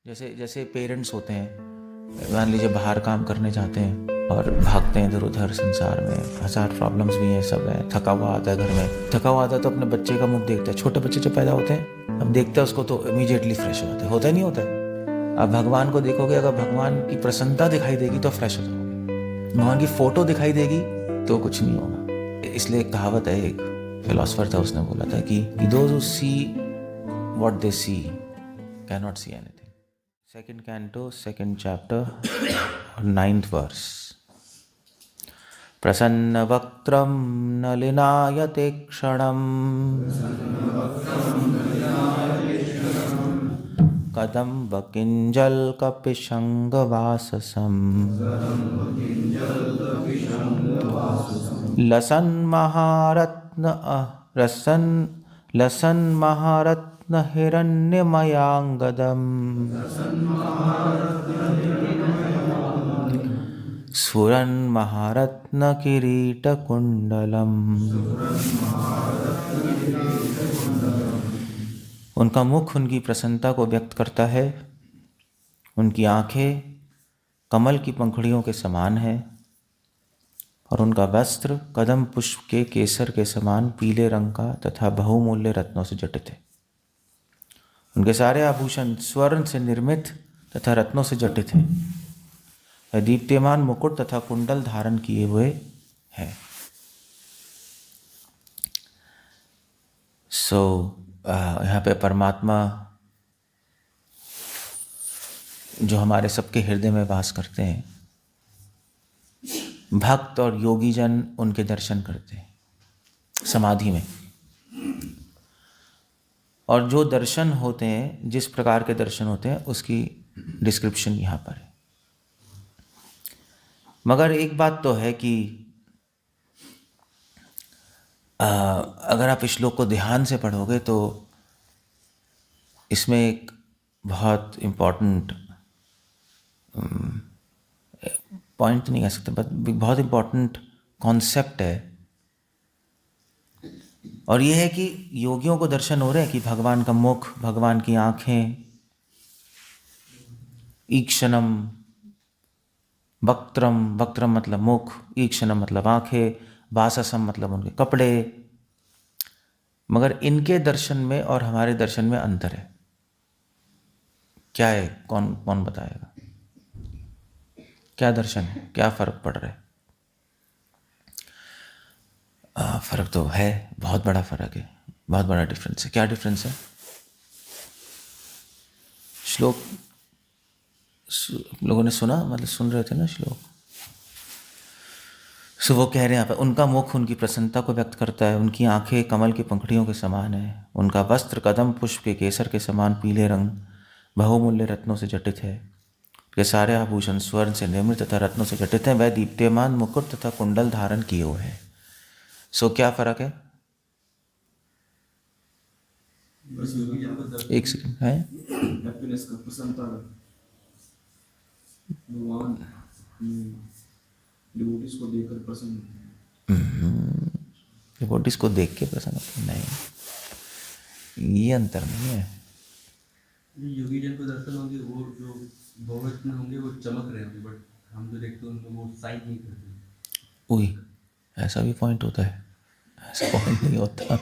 जैसे जैसे पेरेंट्स होते हैं, मान लीजिए बाहर काम करने जाते हैं और भागते हैं इधर उधर संसार में, हजार प्रॉब्लम्स भी हैं, सब है, थका हुआ आता है घर में, थका हुआ आता है तो अपने बच्चे का मुख देखता है। छोटे बच्चे जब पैदा होते हैं अब देखते हैं उसको तो इमीडिएटली फ्रेश हो जाते हैं, होता ही नहीं होता है। आप भगवान को देखोगे, अगर भगवान की प्रसन्नता दिखाई देगी तो फ्रेश हो जाओगे, भगवान की फोटो दिखाई देगी तो कुछ नहीं होगा। इसलिए एक कहावत है, एक फिलोसफर था, उसने बोला था कि those who see what they see cannot see anything. Second canto, second chapter, 9th verse. प्रसन्न वक्त्रं नलिनायते क्षणम् कदम्ब किञ्जल्कपिशङ्गवाससम् लसन् महारत्न हिरण्यमयाङ्गदम् स्फुरन् महारत्न किरीटकुण्डलम्। उनका मुख उनकी प्रसन्नता को व्यक्त करता है, उनकी आंखें कमल की पंखुड़ियों के समान है और उनका वस्त्र कदम पुष्प के केसर के समान पीले रंग का तथा बहुमूल्य रत्नों से जटित है। उनके सारे आभूषण स्वर्ण से निर्मित तथा रत्नों से जटित हैं। दीप्यमान मुकुट तथा कुंडल धारण किए हुए हैं। यहाँ पे परमात्मा जो हमारे सबके हृदय में वास करते हैं, भक्त और योगी जन उनके दर्शन करते हैं समाधि में। और जो दर्शन होते हैं, जिस प्रकार के दर्शन होते हैं, उसकी डिस्क्रिप्शन यहाँ पर है। मगर एक बात तो है कि अगर आप इस श्लोक को ध्यान से पढ़ोगे तो इसमें एक बहुत इम्पॉर्टेंट पॉइंट नहीं कह सकते, बट बहुत इम्पॉर्टेंट कॉन्सेप्ट है। और यह है कि योगियों को दर्शन हो रहे हैं कि भगवान का मुख, भगवान की आंखें, ईक्षणम, वक्त्रम, वक्त्रम मतलब मुख, ईक्षणम मतलब आंखें, वाससम मतलब उनके कपड़े। मगर इनके दर्शन में और हमारे दर्शन में अंतर है। क्या है? कौन कौन बताएगा? क्या दर्शन है? क्या फर्क पड़ रहा है? फर्क तो है, बहुत बड़ा फर्क है, बहुत बड़ा डिफरेंस है। क्या डिफरेंस है? श्लोक लोगों ने सुना, मतलब सुन रहे थे ना श्लोक। सो वो कह रहे हैं यहाँ पर, उनका मुख उनकी प्रसन्नता को व्यक्त करता है, उनकी आंखें कमल की पंखुड़ियों के समान है, उनका वस्त्र कदम पुष्प के केसर के समान पीले रंग बहुमूल्य रत्नों से जटित है। के सारे आभूषण स्वर्ण से निर्मित तथा रत्नों से जटित हैं। वह दीप्यमान मुकुट तथा कुंडल धारण किए हुए हैं। सो क्या फर्क है? एक सेकंड है। डिवोटीज को देखकर प्रसन्न, डिवोटीज को देख के प्रसन्न नहीं, ये अंतर नहीं है। योगी जन को दर्शन होंगे, वो जो भगवत में होंगे वो चमक रहे होंगे, बट हम जो देखते हैं उनको वो साइन नहीं करते। उई, ऐसा भी पॉइंट होता है? ऐसा पॉइंट नहीं होता।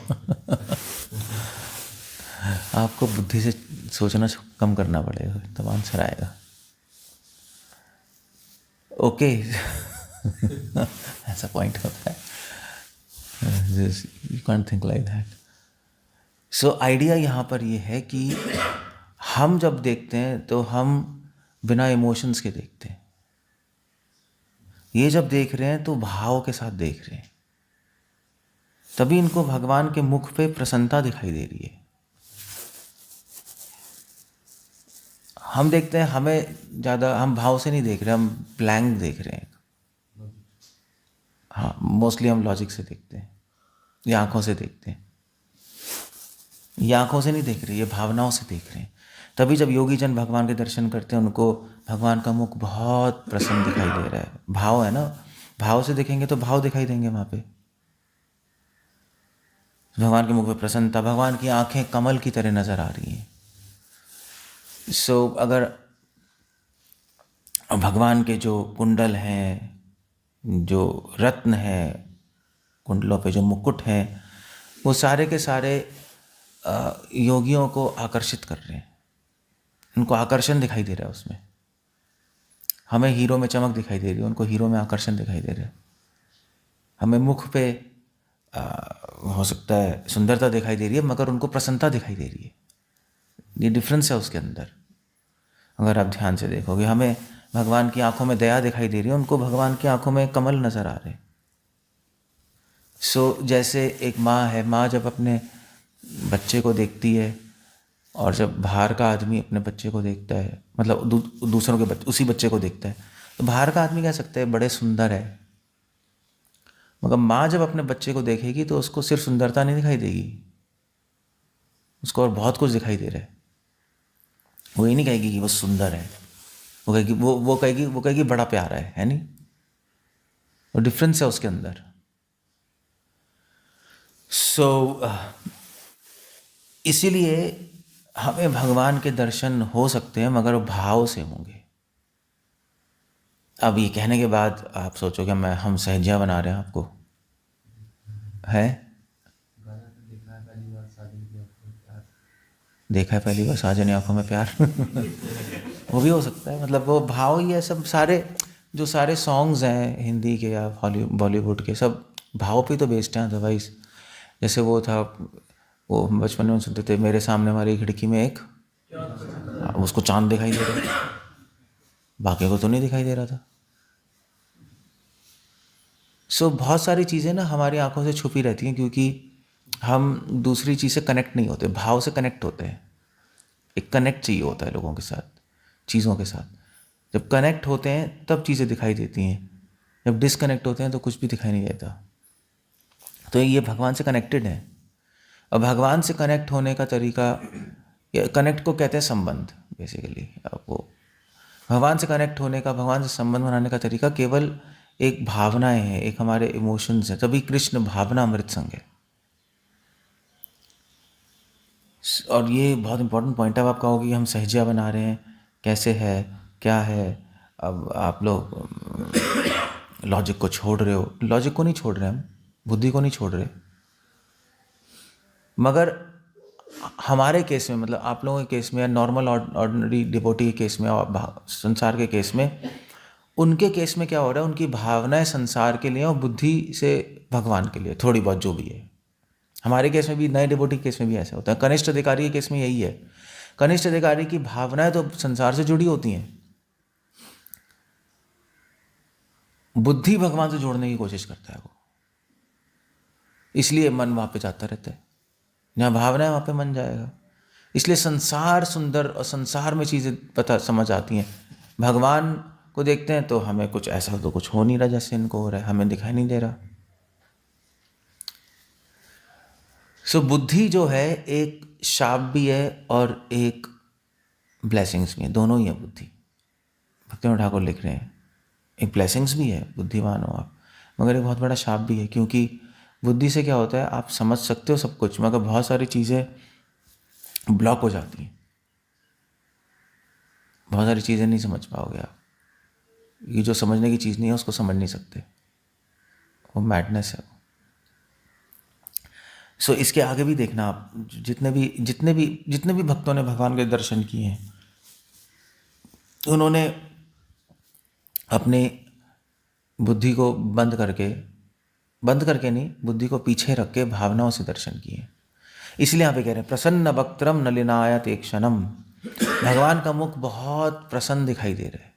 आपको बुद्धि से सोचना कम करना पड़ेगा, तब आंसर आएगा। ओके। ऐसा पॉइंट होता है, you can't think like that. So idea यहाँ पर ये है कि हम जब देखते हैं तो हम बिना इमोशंस के देखते हैं। ये जब देख रहे हैं तो भाव के साथ देख रहे हैं, तभी इनको भगवान के मुख पे प्रसन्नता दिखाई दे रही है। हम देखते हैं, हमें ज़्यादा हम भाव से नहीं देख रहे, हम ब्लैंक देख रहे हैं। हाँ, मोस्टली हम लॉजिक से देखते हैं, या आंखों से देखते हैं। ये आंखों से नहीं देख रहे, ये भावनाओं से देख रहे हैं। तभी जब योगी जन भगवान के दर्शन करते हैं, उनको भगवान का मुख बहुत प्रसन्न दिखाई दे रहा है। भाव है ना, भाव से देखेंगे तो भाव दिखाई देंगे वहाँ पे। भगवान के मुख पे प्रसन्नता, भगवान की आंखें कमल की तरह नजर आ रही हैं। सो अगर भगवान के जो कुंडल हैं, जो रत्न हैं, कुंडलों पे जो मुकुट हैं, वो सारे के सारे योगियों को आकर्षित कर रहे हैं। उनको आकर्षण दिखाई दे रहा है उसमें। हमें हीरो में चमक दिखाई दे रही है, उनको हीरो में आकर्षण दिखाई दे रहा है। हमें मुख पे हो सकता है सुंदरता दिखाई दे रही है, मगर उनको प्रसन्नता दिखाई दे रही है। ये डिफरेंस है उसके अंदर। अगर आप ध्यान से देखोगे, हमें भगवान की आंखों में दया दिखाई दे रही है, उनको भगवान की आंखों में कमल नजर आ रहे हैं। सो जैसे एक माँ है, माँ जब अपने बच्चे को देखती है, और जब बाहर का आदमी अपने बच्चे को देखता है, मतलब दूसरों के बच्चे उसी बच्चे को देखता है, तो बाहर का आदमी कह सकता है बड़े सुंदर है, मगर माँ जब अपने बच्चे को देखेगी तो उसको सिर्फ सुंदरता नहीं दिखाई देगी, उसको और बहुत कुछ दिखाई दे रहा है। वो ये नहीं कहेगी कि वो सुंदर है, वो कहेगी वो कहेगी बड़ा प्यारा है नहीं? वो डिफरेंस है उसके अंदर। सो इसीलिए हमें भगवान के दर्शन हो सकते हैं, मगर वो भाव से होंगे। अब ये कहने के बाद आप सोचोगे हम सहजिया बना रहे हैं आपको, है? देखा है पहली बार साजन आंखों में प्यार। वो भी हो सकता है, मतलब वो भाव ही है। सब सारे जो सारे सॉन्ग्स हैं हिंदी के या बॉलीवुड के, सब भाव पे तो बेस्ड हैं। अदरवाइज जैसे वो था, वो बचपन में सुनते थे, मेरे सामने वाली खिड़की में एक, उसको चांद दिखाई दे रहा था, बाकी को तो नहीं दिखाई दे रहा था। सो बहुत सारी चीज़ें ना हमारी आंखों से छुपी रहती हैं, क्योंकि हम दूसरी चीज़ से कनेक्ट नहीं होते, भाव से कनेक्ट होते हैं। एक कनेक्ट चाहिए होता है लोगों के साथ, चीज़ों के साथ। जब कनेक्ट होते हैं तब चीज़ें दिखाई देती हैं, जब डिसकनेक्ट होते हैं तो कुछ भी दिखाई नहीं देता। तो ये भगवान से कनेक्टेड है। अब भगवान से कनेक्ट होने का तरीका, कनेक्ट को कहते हैं संबंध बेसिकली। अब वो भगवान से कनेक्ट होने का, भगवान से संबंध बनाने का तरीका केवल एक भावनाएं हैं, एक हमारे इमोशंस हैं। तभी कृष्ण भावना अमृत संग है। और ये बहुत इंपॉर्टेंट पॉइंट है। अब आप कहोगे कि हम सहजिया बना रहे हैं, कैसे है, क्या है? अब आप लोग लॉजिक को छोड़ रहे हो। लॉजिक को नहीं छोड़ रहे हम, बुद्धि को नहीं छोड़ रहे, मगर हमारे केस में, मतलब आप लोगों के केस में, या नॉर्मल ऑर्डिनरी डिवोटी के केस में, और संसार के केस में, उनके केस में क्या हो रहा है, उनकी भावनाएं संसार के लिए और बुद्धि से भगवान के लिए, थोड़ी बहुत जो भी है। हमारे केस में भी, नए डिवोटी के केस में भी ऐसा होता है। कनिष्ठ अधिकारी के केस में यही है। कनिष्ठ अधिकारी की भावनाएं तो संसार से जुड़ी होती हैं, बुद्धि भगवान से जोड़ने की कोशिश करता है वो, इसलिए मन वहाँ पे जाता रहता है। जहाँ भावना है वहाँ पे मन जाएगा। इसलिए संसार सुंदर, और संसार में चीज़ें पता समझ आती हैं। भगवान को देखते हैं तो हमें कुछ ऐसा तो कुछ हो नहीं रहा जैसे इनको हो रहा है, हमें दिखाई नहीं दे रहा। सो बुद्धि जो है एक शाप भी है और एक ब्लेसिंग्स भी है, दोनों ही है बुद्धि। भक्तिनाथ ठाकुर लिख रहे हैं एक ब्लेसिंग्स भी है, बुद्धिमान हो आप, मगर एक बहुत बड़ा शाप भी है। क्योंकि बुद्धि से क्या होता है, आप समझ सकते हो सब कुछ, मगर बहुत सारी चीज़ें ब्लॉक हो जाती हैं। बहुत सारी चीज़ें नहीं समझ पाओगे आप। ये जो समझने की चीज़ नहीं है उसको समझ नहीं सकते, वो मैडनेस है। सो इसके आगे भी देखना आप, जितने भी भक्तों ने भगवान के दर्शन किए हैं, उन्होंने अपनी बुद्धि को बंद करके नहीं, बुद्धि को पीछे रख के भावनाओं से दर्शन किए। इसलिए यहाँ पे कह रहे हैं प्रसन्न वक्त्रम नलिनायत एक क्षणम। भगवान का मुख बहुत प्रसन्न दिखाई दे रहा है।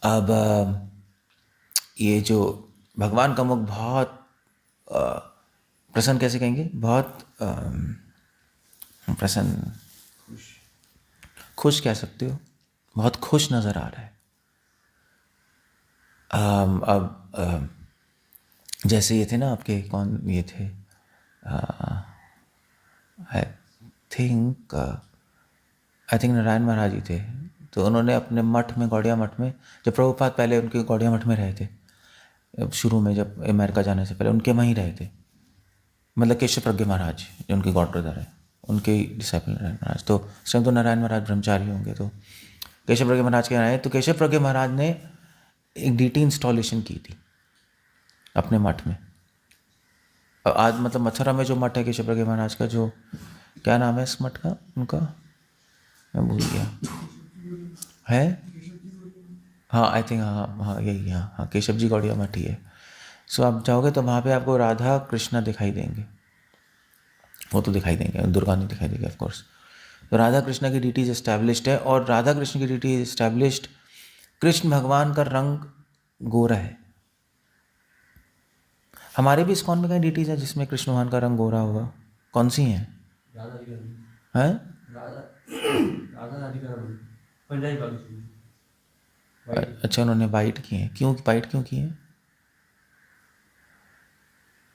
अब ये जो भगवान का मुख बहुत प्रसन्न, कैसे कहेंगे, बहुत प्रसन्न, खुश कह सकते हो, बहुत खुश नज़र आ रहा है। अब जैसे ये थे ना आपके, कौन ये थे, आई थिंक नारायण महाराज जी थे। तो उन्होंने अपने मठ में, गौड़िया मठ में, जब प्रभुपाद पहले उनके गौड़िया मठ में रहे थे, शुरू में जब अमेरिका जाने से पहले उनके वहीं रहे थे। मतलब केशव प्रज्ञ महाराज जो उनके गॉड ब्रदर है, उनके ही डिसाइपल नारायण महाराज। तो उस टाइम तो नारायण महाराज ब्रह्मचारी होंगे, तो केशव प्रज्ञ महाराज के यहाँ आए। तो केशव प्रज्ञ महाराज ने एक डीटी इंस्टॉलेशन की थी अपने मठ में। आज मतलब मथुरा में जो मठ है केशव प्रज्ञ महाराज का, जो क्या नाम है इस मठ का उनका, मैं भूल गया है। हाँ आई थिंक हाँ यही, हाँ केशव जी गौड़िया मठ ही है। सो आप जाओगे तो वहाँ पे आपको राधा कृष्णा दिखाई देंगे, वो तो दिखाई देंगे, दुर्गा नहीं दिखाई देगी ऑफ कोर्स। तो राधा कृष्णा की डीटीज एस्टैब्लिश्ड है, और राधा कृष्ण की डीटी एस्टैब्लिश्ड। कृष्ण भगवान का रंग गोरा है। हमारे भी इस्कॉन में कई डीटीज है जिसमें कृष्ण भगवान का रंग गोरा होगा, कौन सी हैं? हैं? अच्छा, उन्होंने वाइट किए हैं। क्यों वाइट क्यों किए हैं?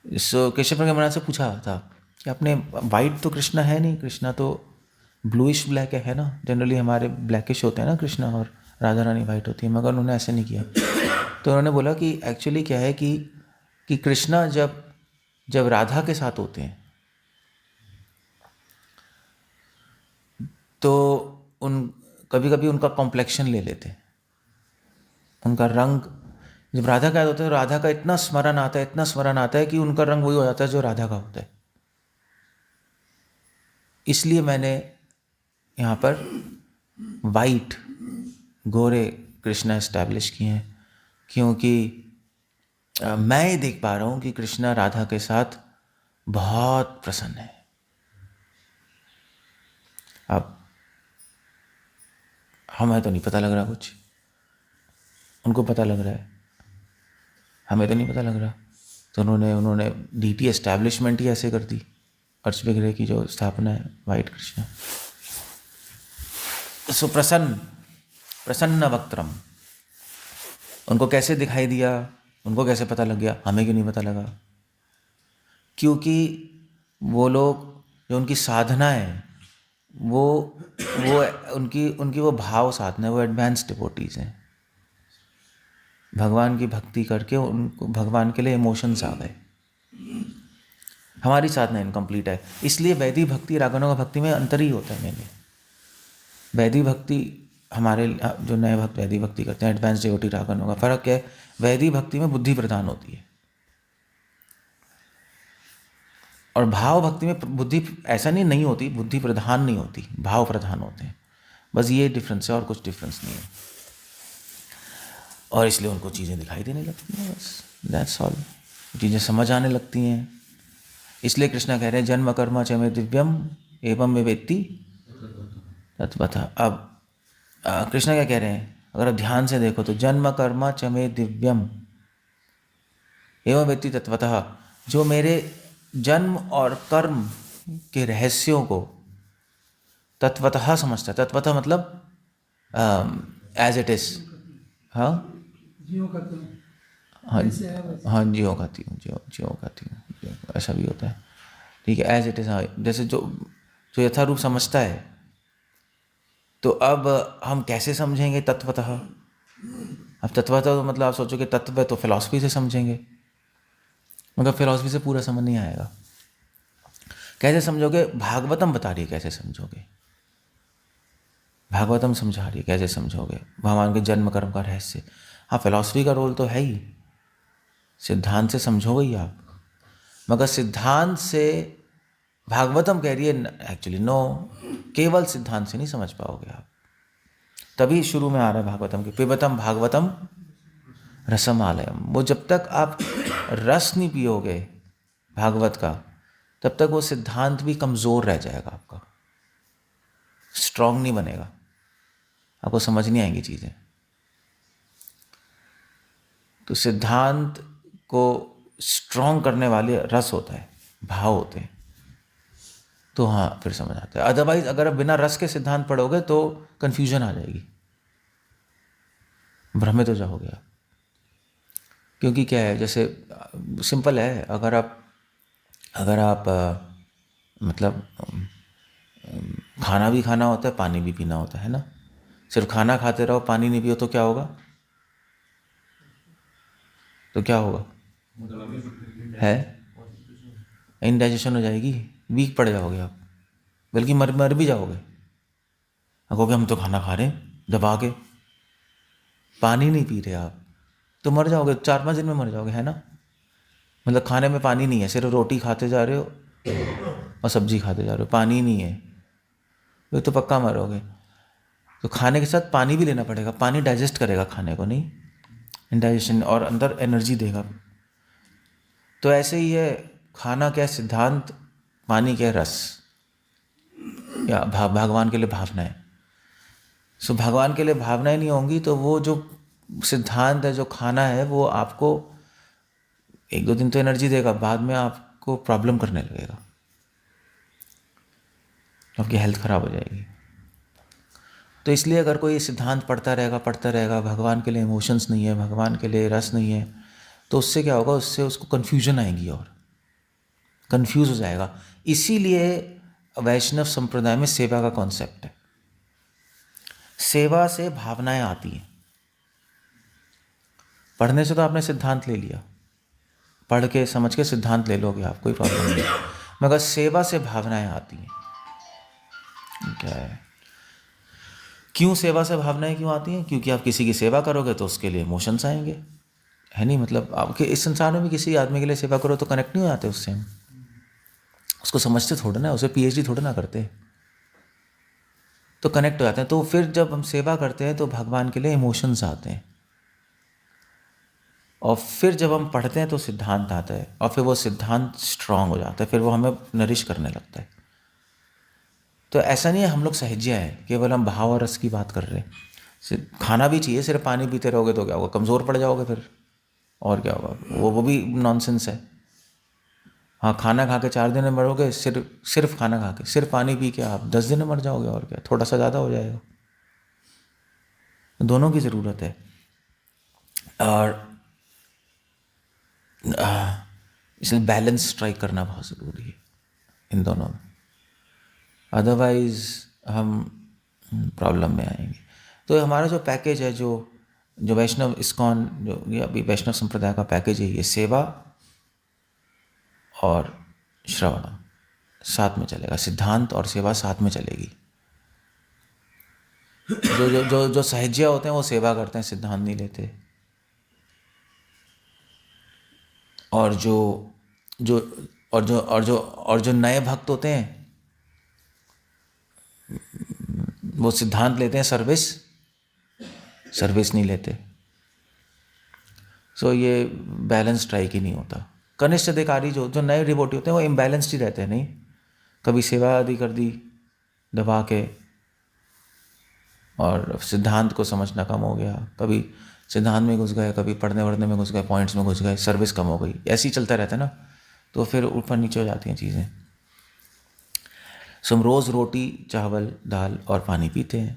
सो केशव प्रज्ञ महाराज से पूछा था कि आपने वाइट, तो कृष्णा है नहीं, कृष्णा तो ब्लूइश ब्लैक है ना, जनरली हमारे ब्लैकिश होते हैं ना कृष्णा, और राधा रानी वाइट होती है, मगर उन्होंने ऐसे नहीं किया। तो उन्होंने बोला कि एक्चुअली क्या है कि कृष्णा जब राधा के साथ होते हैं तो कभी कभी उनका कॉम्प्लेक्शन ले लेते हैं, उनका रंग। जब राधा का याद होता है तो राधा का इतना स्मरण आता है, इतना स्मरण आता है कि उनका रंग वही हो जाता है जो राधा का होता है। इसलिए मैंने यहाँ पर वाइट गोरे कृष्णा एस्टैब्लिश किए हैं, क्योंकि मैं ये देख पा रहा हूँ कि कृष्णा राधा के साथ बहुत प्रसन्न है। अब हमें तो नहीं पता लग रहा कुछ, उनको पता लग रहा है, हमें तो नहीं पता लग रहा। तो उन्होंने डीटी एस्टैब्लिशमेंट ही ऐसे कर दी, अर्च विग्रह की जो स्थापना है वाइट कृष्णा। सो प्रसन्न वक्त्रम, उनको कैसे दिखाई दिया, उनको कैसे पता लग गया, हमें क्यों नहीं पता लगा? क्योंकि वो लोग जो उनकी साधना है वो उनकी वो भाव साधना है, वो एडवांस डिवोटीज हैं। भगवान की भक्ति करके उनको भगवान के लिए इमोशंस आ गए। हमारी साधना इनकम्प्लीट है, इसलिए वैदिक भक्ति रागानुगा भक्ति में अंतर ही होता है। मैंने वैदिक भक्ति, हमारे जो नए भक्त वैदिक भक्ति करते हैं, एडवांस डिवोटी रागानुगा, फर्क क्या है? वैदिक भक्ति में बुद्धि प्रधान होती है, और भाव भक्ति में बुद्धि ऐसा नहीं होती, बुद्धि प्रधान नहीं होती, भाव प्रधान होते हैं। बस ये डिफरेंस है, और कुछ डिफरेंस नहीं है। और इसलिए उनको चीज़ें दिखाई देने लगती हैं, बस दैट्स ऑल, चीज़ें समझ आने लगती हैं। इसलिए कृष्णा कह रहे हैं जन्म कर्म च मे दिव्यम एवं में वेत्ति तत्वतः। अब कृष्णा क्या कह रहे हैं? अगर आप ध्यान से देखो तो जन्म कर्म च मे दिव्यम एवं वेत्ति तत्वतः, जो मेरे जन्म और कर्म के रहस्यों को तत्वतः समझता है। तत्वतः मतलब एज इट इज। हाँ हाँ हाँ, जियो खाती हूँ, जियो खाती हूँ, ऐसा भी होता है, ठीक है, एज इट इज। हाँ, जैसे जो यथारूप समझता है। तो अब हम कैसे समझेंगे तत्वतः? अब तत्वतः तो मतलब आप सोचोगे तत्व है तो फिलॉसफी से समझेंगे, मगर फिलॉसफी से पूरा समझ नहीं आएगा। कैसे समझोगे? भागवतम बता रही है कैसे समझोगे, भागवतम समझा रही है कैसे समझोगे भगवान के जन्म कर्म का रहस्य। हाँ, फिलॉसफी का रोल तो है ही, सिद्धांत से समझोगे ही आप, मगर सिद्धांत से भागवतम कह रही है एक्चुअली नो, केवल सिद्धांत से नहीं समझ पाओगे आप। तभी शुरू में आ रहा है भागवतम के पिबतम भागवतम रसम आलयम। वो जब तक आप रस नहीं पियोगे भागवत का, तब तक वो सिद्धांत भी कमज़ोर रह जाएगा, आपका स्ट्रांग नहीं बनेगा, आपको समझ नहीं आएंगी चीज़ें। तो सिद्धांत को स्ट्रांग करने वाले रस होता है, भाव होते हैं, तो हाँ फिर समझ आता है। अदरवाइज अगर आप बिना रस के सिद्धांत पढ़ोगे तो कन्फ्यूजन आ जाएगी, भ्रमित हो जाओगे आप। क्योंकि क्या है, जैसे सिंपल है, अगर आप मतलब खाना भी खाना होता है, पानी भी पीना होता है ना। सिर्फ खाना खाते रहो, पानी नहीं पियो तो क्या होगा? तो क्या होगा? है इनडाइजेशन हो जाएगी, वीक पड़ जाओगे आप। बल्कि मर मर भी जाओगे। कहोगे हम तो खाना खा रहे हैं दबा के, पानी नहीं पी रहे आप, तो मर जाओगे, 4-5 दिन में मर जाओगे, है ना। मतलब खाने में पानी नहीं है, सिर्फ रोटी खाते जा रहे हो और सब्जी खाते जा रहे हो, पानी नहीं है, ये तो पक्का मरोगे। तो खाने के साथ पानी भी लेना पड़ेगा, पानी डाइजेस्ट करेगा खाने को, नहीं इंडाइजेशन, और अंदर एनर्जी देगा। तो ऐसे ही है, खाना क्या सिद्धांत, पानी क्या रस, या भगवान के लिए भावनाएं। सो भगवान के लिए भावनाएं नहीं होंगी तो वो जो सिद्धांत है, जो खाना है, वो आपको 1-2 दिन तो एनर्जी देगा, बाद में आपको प्रॉब्लम करने लगेगा, आपकी हेल्थ खराब हो जाएगी। तो इसलिए अगर कोई सिद्धांत पढ़ता रहेगा, भगवान के लिए इमोशंस नहीं है, भगवान के लिए रस नहीं है, तो उससे क्या होगा, उससे उसको कन्फ्यूजन आएगी और कन्फ्यूज हो जाएगा। इसीलिए वैष्णव संप्रदाय में सेवा का कॉन्सेप्ट है। सेवा से भावनाएं आती हैं। पढ़ने से तो आपने सिद्धांत ले लिया, पढ़ के समझ के सिद्धांत ले लोगे आप, कोई प्रॉब्लम नहीं, मगर सेवा से भावनाएं आती हैं। क्या है, क्यों सेवा से भावनाएं क्यों आती हैं? क्योंकि आप किसी की सेवा करोगे तो उसके लिए इमोशंस आएंगे, है नहीं। मतलब आपके इस संसार में भी किसी आदमी के लिए सेवा करो तो कनेक्ट नहीं हो जाते उससे, हम उसको समझते थोड़ा ना, उसे पीएचडी थोड़ा ना करते, तो कनेक्ट हो जाते हैं। तो फिर जब हम सेवा करते हैं तो भगवान के लिए इमोशंस आते हैं, और फिर जब हम पढ़ते हैं तो सिद्धांत आता है, और फिर वो सिद्धांत स्ट्रांग हो जाता है, फिर वो हमें नरिश करने लगता है। तो ऐसा नहीं है हम लोग सहज्य हैं, केवल हम भाव और रस की बात कर रहे हैं। खाना भी चाहिए, सिर्फ पानी पीते रहोगे तो क्या होगा, कमज़ोर पड़ जाओगे फिर, और क्या होगा, वो भी नॉनसेंस है। हाँ, खाना खा के 4 दिन में मरोगे, सिर्फ खाना खा के, सिर्फ पानी पी के आप 10 दिन में मर जाओगे, और क्या, थोड़ा सा ज़्यादा हो जाएगा। दोनों की ज़रूरत है, और इसलिए बैलेंस स्ट्राइक करना बहुत ज़रूरी है इन दोनों में, अदरवाइज़ हम प्रॉब्लम में आएंगे। तो हमारा जो पैकेज है, जो वैष्णव इस्कॉन, जो ये अभी वैष्णव संप्रदाय का पैकेज है, ये सेवा और श्रवण साथ में चलेगा, सिद्धांत और सेवा साथ में चलेगी। जो जो जो जो सहज्य होते हैं वो सेवा करते हैं, सिद्धांत नहीं लेते, और जो नए भक्त होते हैं वो सिद्धांत लेते हैं, सर्विस नहीं लेते। सो ये बैलेंस स्ट्राइक ही नहीं होता। कनिष्ठ अधिकारी जो नए डिवोटी होते हैं वो इम्बैलेंस्ड ही रहते हैं, नहीं, कभी सेवा आदि कर दी दबा के, और सिद्धांत को समझना कम हो गया, कभी सिद्धांत में घुस गए, कभी पढ़ने वढ़ने में घुस गए, पॉइंट्स में घुस गए, सर्विस कम हो गई, ऐसे ही चलता रहता है ना, तो फिर ऊपर नीचे हो जाती हैं चीज़ें। सो हम रोज़ रोटी चावल दाल और पानी पीते हैं,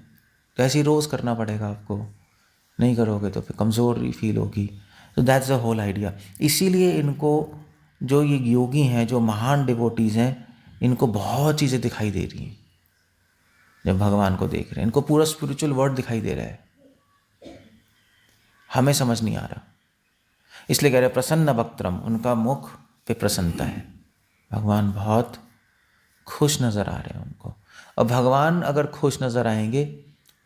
तो ऐसे ही रोज़ करना पड़ेगा आपको, नहीं करोगे तो फिर कमज़ोरी फील होगी। तो दैट्स द होल आइडिया। इसीलिए इनको, जो ये योगी हैं, जो महान डिवोटीज़ हैं, इनको बहुत चीज़ें दिखाई दे रही हैं जब भगवान को देख रहे हैं, इनको पूरा स्पिरिचुअल वर्ड दिखाई दे रहा है, हमें समझ नहीं आ रहा। इसलिए कह रहे प्रसन्न वक्त्रम, उनका मुख पे प्रसन्नता है, भगवान बहुत खुश नज़र आ रहे हैं उनको। और भगवान अगर खुश नज़र आएंगे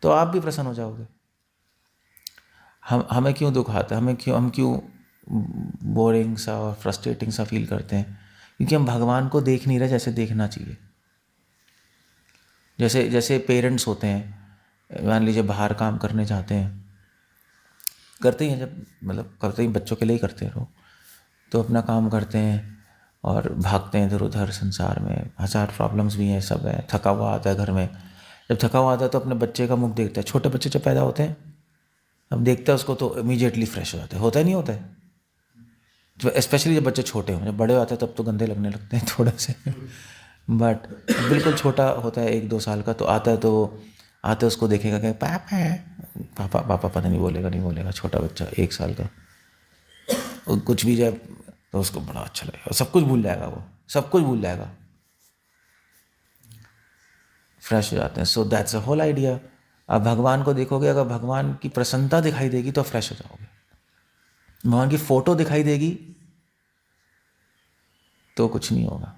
तो आप भी प्रसन्न हो जाओगे। हमें क्यों दुख आता है, हम क्यों बोरिंग सा और फ्रस्ट्रेटिंग सा फील करते हैं? क्योंकि हम भगवान को देख नहीं रहे जैसे देखना चाहिए। जैसे पेरेंट्स होते हैं, मान लीजिए बाहर काम करने जाते हैं, करते ही हैं, जब मतलब करते ही बच्चों के लिए ही करते हैं लोग, तो अपना काम करते हैं और भागते हैं इधर उधर संसार में, 1000 प्रॉब्लम्स भी हैं, सब है, थका हुआ आता है घर में। जब थका हुआ आता है तो अपने बच्चे का मुख देखता है, छोटे बच्चे जब पैदा होते हैं, अब देखता है उसको तो इमीडिएटली फ्रेश हो जाता है, होता ही नहीं होता है, जो स्पेशली जब बच्चे छोटे हों। जब बड़े होते हैं तब तो गंदे लगने लगते हैं थोड़े से, बट बिल्कुल छोटा होता है 1-2 साल का, तो आता है उसको देखेगा कि पापा पापा पता नहीं बोलेगा, छोटा बच्चा 1 साल का, कुछ भी जब तो उसको बड़ा अच्छा लगेगा, सब कुछ भूल जाएगा, वो सब कुछ भूल जाएगा, फ्रेश हो जाते हैं। So that's the whole idea. अब भगवान को देखोगे, अगर भगवान की प्रसन्नता दिखाई देगी तो फ्रेश हो जाओगे, भगवान की फोटो दिखाई देगी तो कुछ नहीं होगा,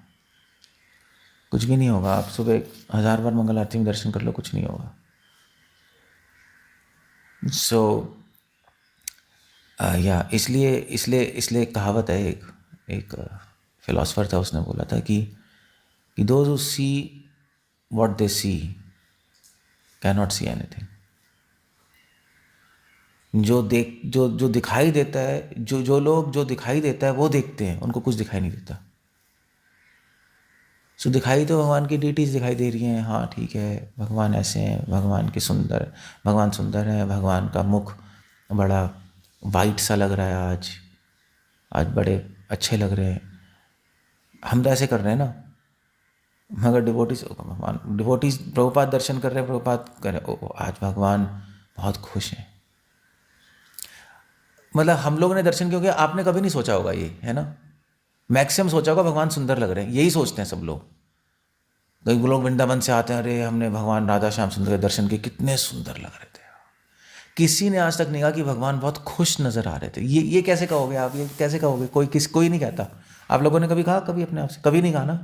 कुछ भी नहीं होगा। आप सुबह 1000 बार मंगल आरती में दर्शन कर लो, कुछ नहीं होगा। सो या इसलिए इसलिए इसलिए एक कहावत है, एक फिलोसफर था, उसने बोला था कि those who see what they see cannot see anything. जो दिखाई देता है, जो लोग जो दिखाई देता है वो देखते हैं, उनको कुछ दिखाई नहीं देता। सो दिखाई तो भगवान की डिटीज दिखाई दे रही हैं, हाँ ठीक है, भगवान ऐसे हैं, भगवान सुंदर है, भगवान का मुख बड़ा वाइट सा लग रहा है, आज बड़े अच्छे लग रहे हैं। हम तो ऐसे कर रहे हैं ना, मगर डिवोटीज प्रभुपाद दर्शन कर रहे हैं, प्रभुपाद कर रहे हैं, आज भगवान बहुत खुश हैं। मतलब हम लोगों ने दर्शन क्यों किया, आपने कभी नहीं सोचा होगा ये, है ना। मैक्सिमम सोचा होगा भगवान सुंदर लग रहे हैं, यही सोचते हैं सब लोग। कई लोग वृंदावन से आते हैं, अरे हमने भगवान राधा श्याम सुंदर के दर्शन किए, कितने सुंदर लग रहे थे। किसी ने आज तक नहीं कहा कि भगवान बहुत खुश नजर आ रहे थे। ये कैसे कहोगे आप, ये कैसे कहोगे? कोई नहीं कहता। आप लोगों ने कभी कहा कभी अपने आप से? कभी नहीं कहा ना।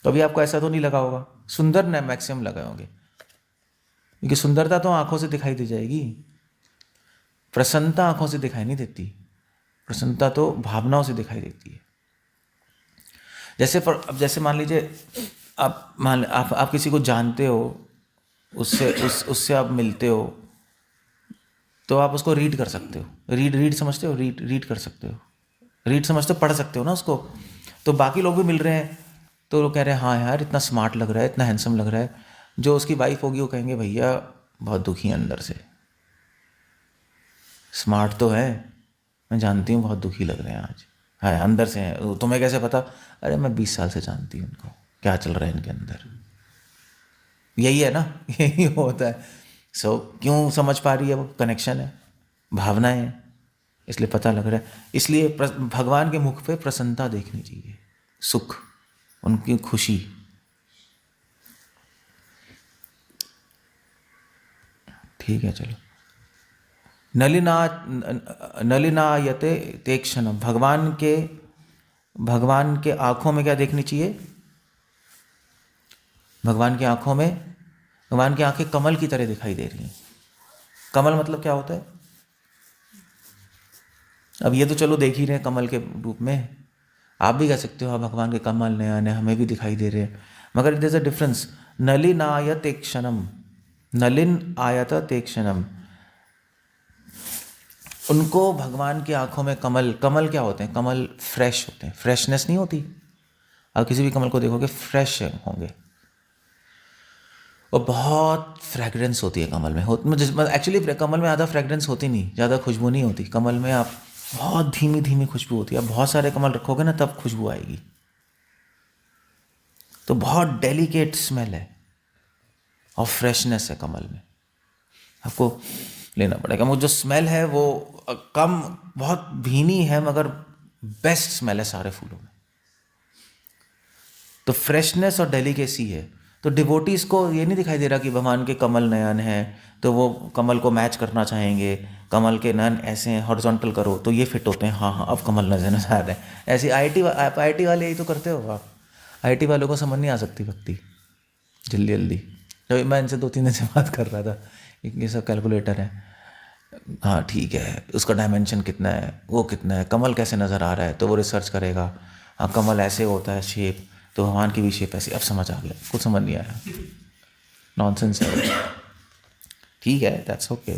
कभी आपको ऐसा तो नहीं लगा होगा। सुंदर न मैक्सिमम लगे होंगे, क्योंकि सुंदरता तो आंखों से दिखाई दे जाएगी, प्रसन्नता आंखों से दिखाई नहीं देती, प्रसन्नता तो भावनाओं से दिखाई देती है। जैसे मान लीजिए आप किसी को जानते हो, उससे आप मिलते हो, तो आप उसको रीड कर सकते हो। रीड समझते हो, रीड कर सकते हो, रीड समझते हो, पढ़ सकते हो ना उसको। तो बाकी लोग भी मिल रहे हैं, तो लोग कह रहे हैं हाँ यार इतना स्मार्ट लग रहा है, इतना हैंडसम लग रहा है। जो उसकी वाइफ होगी वो कहेंगे भैया बहुत दुखी है अंदर से, स्मार्ट तो है, मैं जानती हूँ बहुत दुखी लग रहे हैं आज, हाँ अंदर से है। तुम्हें कैसे पता? अरे मैं 20 साल से जानती हूँ उनको, क्या चल रहा है इनके अंदर। यही है ना, यही होता है। सो क्यों समझ पा रही है? वो कनेक्शन है, भावनाएं हैं, इसलिए पता लग रहा है। इसलिए भगवान के मुख पे प्रसन्नता देखनी चाहिए, सुख, उनकी खुशी। ठीक है, चलो। नलिनायते ते क्षणम। भगवान के आंखों में क्या देखनी चाहिए? भगवान की आंखें कमल की तरह दिखाई दे रही हैं। कमल मतलब क्या होता है? अब ये तो चलो देख ही रहे हैं कमल के रूप में, आप भी कह सकते हो हाँ भगवान के कमल नए हमें भी दिखाई दे रहे हैं, मगर देयर इज अ डिफरेंस। नलिनायते क्षणम, नलिन आयत ते क्षणम। उनको भगवान की आंखों में कमल क्या होते हैं? कमल फ्रेश होते हैं, फ्रेशनेस नहीं होती। आप किसी भी कमल को देखोगे फ्रेश होंगे, और बहुत फ्रेगरेंस होती है कमल में। एक्चुअली कमल में ज़्यादा फ्रेगरेंस होती नहीं, ज़्यादा खुशबू नहीं होती कमल में। आप बहुत धीमी धीमी खुशबू होती है। आप बहुत सारे कमल रखोगे ना तब खुशबू आएगी। तो बहुत डेलिकेट स्मेल है और फ्रेशनेस है कमल में, आपको लेना पड़ेगा। वो जो स्मेल है वो बहुत भीनी है, मगर बेस्ट स्मेल है सारे फूलों में। तो फ्रेशनेस और डेलिकेसी है। तो डिवोटीज को ये नहीं दिखाई दे रहा कि भगवान के कमल नयन है तो वो कमल को मैच करना चाहेंगे, कमल के नयन ऐसे हैं, हॉरिजॉन्टल करो तो ये फिट होते हैं, हाँ अब कमल नजर आ रहे हैं। ऐसे आईटी वाले यही तो करते हो आप। आईटी वालों को समझ नहीं आ सकती भक्ति जल्दी। तो मैं इनसे 2-3 दिन से बात कर रहा था, ये सब कैलकुलेटर है, हाँ ठीक है, उसका डायमेंशन कितना है, वो कितना है, कमल कैसे नज़र आ रहा है, तो वो रिसर्च करेगा। हाँ कमल ऐसे होता है शेप, तो भगवान की भी शेप ऐसी। अब समझ आ गया, कुछ समझ नहीं आया, नॉनसेंस है। ठीक है, दैट्स ओके।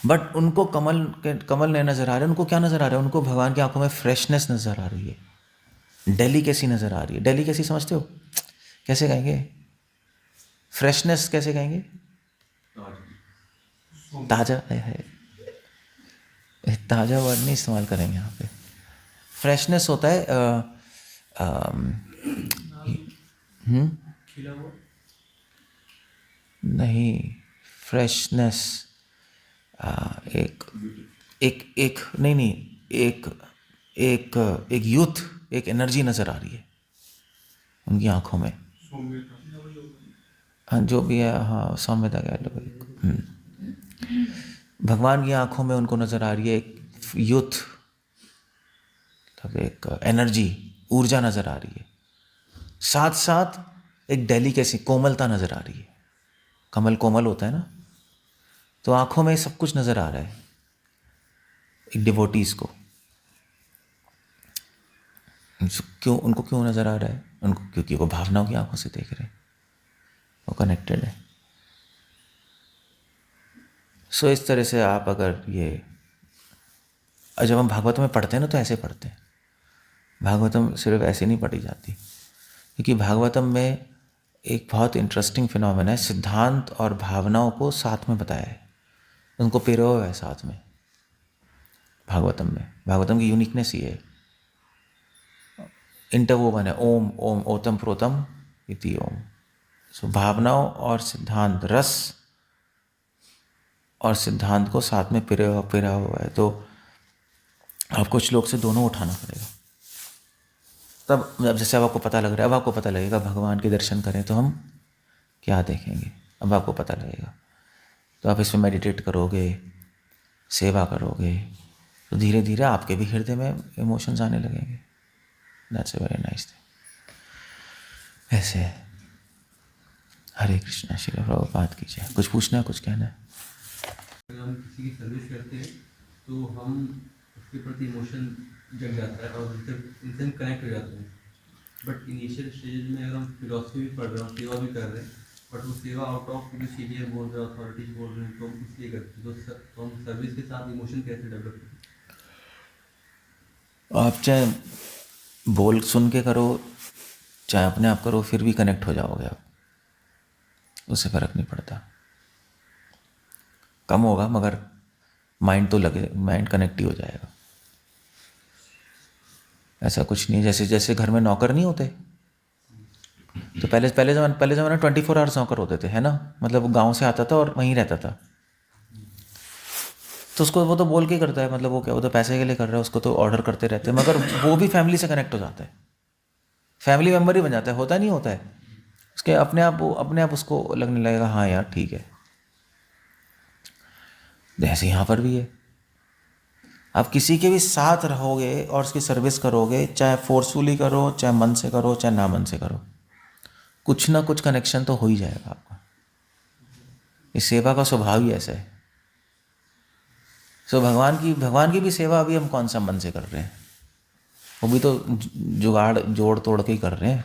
बट उनको कमल नहीं नज़र आ रहे, उनको क्या नज़र आ रहा है? उनको भगवान की आंखों में फ्रेशनेस नज़र आ रही है, डेलिकेसी नज़र आ रही है। डेलिकेसी समझते हो कैसे कहेंगे? फ्रेशनेस कैसे कहेंगे? ताज़ा है, ताज़ा वर्ड नहीं इस्तेमाल करेंगे यहाँ पे। फ्रेशनेस होता है खिला हुआ नहीं, फ्रेशनेस एक यूथ, एक एनर्जी नज़र आ रही है उनकी आंखों में। हाँ जो भी है, हाँ सौम्यता कह लो। भगवान की आंखों में उनको नज़र आ रही है एक यूथ, मतलब एक एनर्जी, ऊर्जा नज़र आ रही है, साथ साथ एक डेलिकेसी, कोमलता नजर आ रही है। कमल कोमल होता है ना, तो आंखों में सब कुछ नजर आ रहा है एक डिवोटीज को। क्यों उनको क्यों नजर आ रहा है? उनको क्योंकि वो भावनाओं की आंखों से देख रहे हैं, वो कनेक्टेड है। सो इस तरह से आप अगर ये, जब हम भागवत में पढ़ते हैं ना तो ऐसे पढ़ते हैं। भागवतम सिर्फ ऐसे नहीं पढ़ी जाती, क्योंकि भागवतम में एक बहुत इंटरेस्टिंग फिनोमेना है, सिद्धांत और भावनाओं को साथ में बताया है, उनको पिरो है साथ में भागवतम में। भागवतम की यूनिकनेस ये है, इंटरवोवन है, ओम ओम ओतम प्रोतम इति ओम। सो भावनाओं और सिद्धांत, रस और सिद्धांत को साथ में पिरा हुआ है। तो आपको श्लोक से दोनों उठाना पड़ेगा। तब जब जैसे अब आपको पता लग रहा है, अब आपको पता लगेगा भगवान के दर्शन करें तो हम क्या देखेंगे, अब आपको पता लगेगा। तो आप इसमें मेडिटेट करोगे, सेवा करोगे, तो धीरे धीरे आपके भी हृदय में इमोशंस आने लगेंगे। That's a very nice thing. ऐसे है। हरे कृष्णा। श्री प्रभुपाद की जय। कुछ पूछना है, कुछ कहना है? अगर हम किसी की सर्विस करते हैं तो हम उसके प्रति इमोशन जग जाता है और इनसे हम कनेक्ट हो जाते हैं। बट इनिशियल स्टेज में अगर हम फिलोसफी भी पढ़ रहे हैं, सेवा भी कर रहे हैं, बट वो सेवा आउट ऑफ जो सीनियर बोल रहे हैं, अथॉरिटीज बोल रहे हैं, तो हम इसलिए करते हैं। तो हम सर्विस के साथ इमोशन कैसे डेवलप करते हैं? आप चाहे बोल सुन के करो, चाहे अपने आप करो, फिर भी कनेक्ट हो जाओगे आप, उससे फ़र्क नहीं पड़ता। कम होगा मगर माइंड तो लगे, माइंड कनेक्ट ही हो जाएगा। ऐसा कुछ नहीं, जैसे जैसे घर में नौकर नहीं होते, तो पहले ज़माने 24 आवर्स नौकर होते थे, है ना। मतलब वो गांव से आता था और वहीं रहता था, तो उसको वो तो बोल के ही करता है, मतलब वो क्या, वो तो पैसे के लिए कर रहा है, उसको तो ऑर्डर करते रहते हैं, मगर वो भी फैमिली से कनेक्ट हो जाता है, फैमिली मेम्बर ही बन जाता है। होता नहीं होता है, उसके अपने आप उसको लगने लगेगा हाँ यार ठीक है। जैसे यहाँ पर भी है, आप किसी के भी साथ रहोगे और उसकी सर्विस करोगे, चाहे फोर्सफुली करो, चाहे मन से करो, चाहे ना मन से करो, कुछ ना कुछ कनेक्शन तो हो ही जाएगा आपका। इस सेवा का स्वभाव ही ऐसा है। सो भगवान की भी सेवा अभी हम कौन सा मन से कर रहे हैं, वो भी तो जुगाड़ जोड़ तोड़ के ही कर रहे हैं।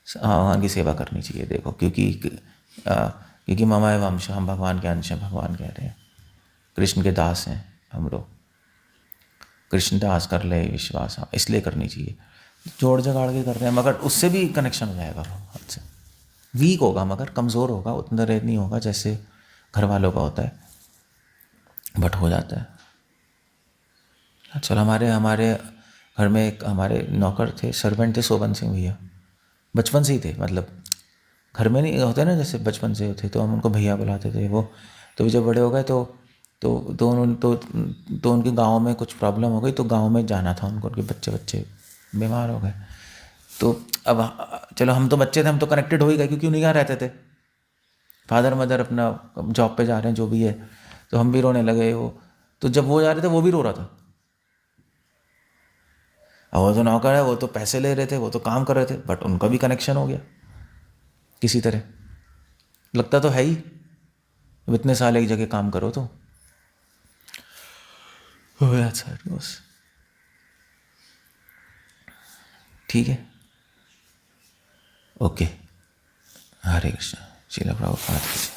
भगवान की सेवा करनी चाहिए, देखो, क्योंकि ममा एवं अंश, हम भगवान के अंश हैं, भगवान कह रहे हैं, कृष्ण के दास हैं हम लोग, कृष्ण दास कर ले विश्वास, हाँ इसलिए करनी चाहिए। जोड़ जगाड़ के कर रहे हैं, मगर उससे भी कनेक्शन हो जाएगा भगवान से। वीक होगा मगर कमज़ोर होगा, उतना रेट नहीं होगा जैसे घर वालों का होता है, बट हो जाता है। चलो, हमारे घर में एक हमारे नौकर थे, सर्वेंट थे, सोबन सिंह भैया, बचपन से ही थे, मतलब घर में नहीं होते ना, जैसे बचपन से थे तो हम उनको भैया बुलाते थे। वो तो जब बड़े हो गए तो उनके गांव में कुछ प्रॉब्लम हो गई, तो गांव में जाना था उनको, उनके बच्चे बीमार हो गए। तो अब चलो, हम तो बच्चे थे, हम तो कनेक्टेड हो ही गए, क्योंकि उन्हीं यहाँ रहते थे, फादर मदर अपना जॉब पे जा रहे हैं, जो भी है, तो हम भी रोने लगे। वो तो जब वो जा रहे थे वो भी रो रहा था। अब वो तो नौकर है, वो तो पैसे ले रहे थे, वो तो काम कर रहे थे, बट उनका भी कनेक्शन हो गया किसी तरह। लगता तो है ही, इतने साल एक जगह काम करो तो हो गया। ठीक है, ओके। हरे कृष्ण। श्रील प्रभुपाद की जय।